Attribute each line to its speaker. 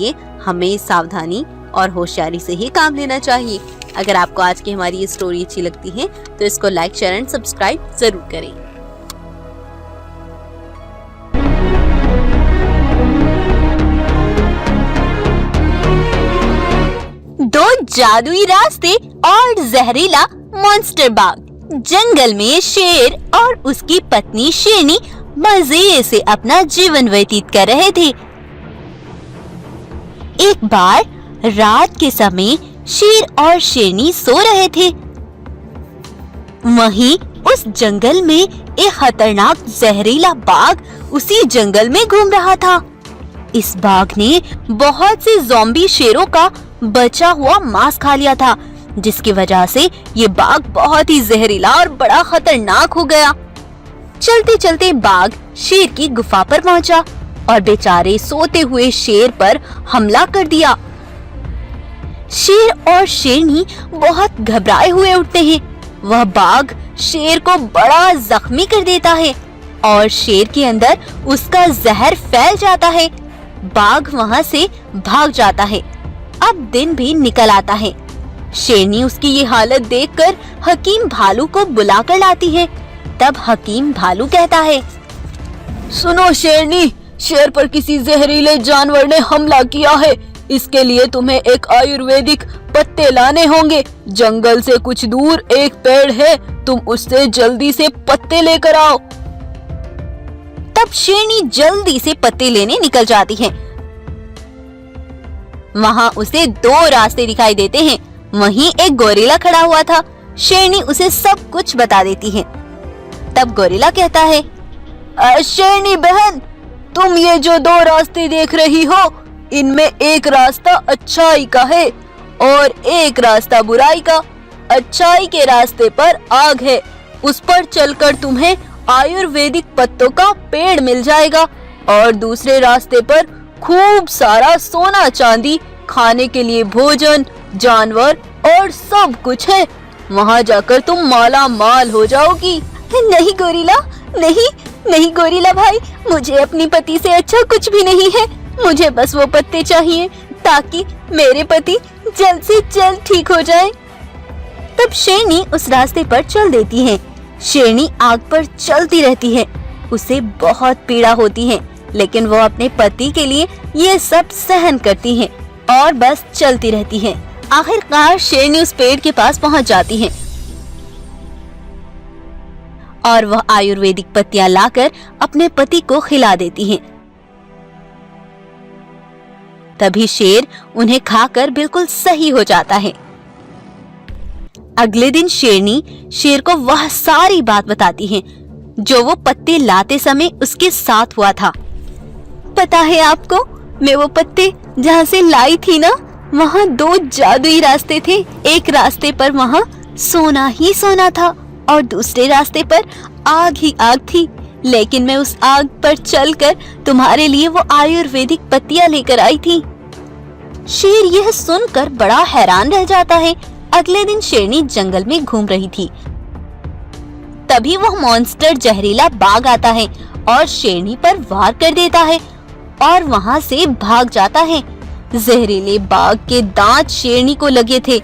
Speaker 1: ये हमें सावधानी और होशियारी से ही काम लेना चाहिए। अगर आपको आज की हमारी ये स्टोरी अच्छी लगती है तो इसको लाइक, शेयर एंड सब्सक्राइब जरूर करें। दो जादुई रास्ते और जहरीला मॉन्स्टर बाग। जंगल में शेर और उसकी पत्नी शेरनी मजे से अपना जीवन व्यतीत कर रहे थे। एक बार रात के समय शेर और शेरनी सो रहे थे। वहीं उस जंगल में एक खतरनाक जहरीला बाघ उसी जंगल में घूम रहा था। इस बाघ ने बहुत से ज़ॉम्बी शेरों का बचा हुआ मांस खा लिया था, जिसकी वजह से ये बाघ बहुत ही जहरीला और बड़ा खतरनाक हो गया। चलते चलते बाघ शेर की गुफा पर पहुंचा और बेचारे सोते हुए शेर पर हमला कर दिया। शेर और शेरनी बहुत घबराए हुए उठते हैं। वह बाघ शेर को बड़ा जख्मी कर देता है और शेर के अंदर उसका जहर फैल जाता है। बाघ वहां से भाग जाता है। अब दिन भी निकल आता है। शेरनी उसकी ये हालत देखकर हकीम भालू को बुलाकर लाती है। तब हकीम भालू कहता है,
Speaker 2: सुनो शेरनी, शेर पर किसी जहरीले जानवर ने हमला किया है। इसके लिए तुम्हें एक आयुर्वेदिक पत्ते लाने होंगे। जंगल से कुछ दूर एक पेड़ है, तुम उससे जल्दी से पत्ते लेकर आओ।
Speaker 1: तब शेरनी जल्दी से पत्ते लेने निकल जाती है। वहां उसे दो रास्ते दिखाई देते हैं। वहीं एक गोरिल्ला खड़ा हुआ था। शेरनी उसे सब कुछ बता देती है। तब गोरिल्ला कहता है,
Speaker 2: शेरनी बहन, तुम ये जो दो रास्ते देख रही हो, इनमें एक रास्ता अच्छाई का है और एक रास्ता बुराई का। अच्छाई के रास्ते पर आग है, उस पर चलकर तुम्हें आयुर्वेदिक पत्तों का पेड़ मिल जाएगा और दूसरे रास्ते पर खूब सारा सोना चांदी, खाने के लिए भोजन, जानवर और सब कुछ है। वहाँ जाकर तुम माला माल हो जाओगी।
Speaker 1: नहीं गोरिल्ला, नहीं गोरिल्ला भाई, मुझे अपनी पति से अच्छा कुछ भी नहीं है। मुझे बस वो पत्ते चाहिए ताकि मेरे पति जल्द से जल्द ठीक हो जाए। तब शेरनी उस रास्ते पर चल देती है। शेरनी आग पर चलती रहती है। उसे बहुत पीड़ा होती है, लेकिन वो अपने पति के लिए ये सब सहन करती है और बस चलती रहती है। आखिरकार शेरनी उस पेड़ के पास पहुंच जाती है और वह आयुर्वेदिक पत्तियां लाकर अपने पति को खिला देती है। तभी शेर उन्हें खाकर बिल्कुल सही हो जाता है। अगले दिन शेरनी शेर को वह सारी बात बताती है जो वो पत्ते लाते समय उसके साथ हुआ था। पता है आपको, मैं वो पत्ते जहाँ से लाई थी ना, वहाँ दो जादुई रास्ते थे। एक रास्ते पर वहाँ सोना ही सोना था और दूसरे रास्ते पर आग ही आग थी। लेकिन मैं उस आग पर चलकर तुम्हारे लिए वो आयुर्वेदिक पत्तियां लेकर आई थी। शेर यह सुनकर बड़ा हैरान रह जाता है। अगले दिन शेरनी जंगल में घूम रही थी। तभी वह मॉन्स्टर जहरीला बाघ आता है और शेरनी पर वार कर देता है और वहां से भाग जाता है। जहरीले बाघ के दांत शेरनी को लगे थे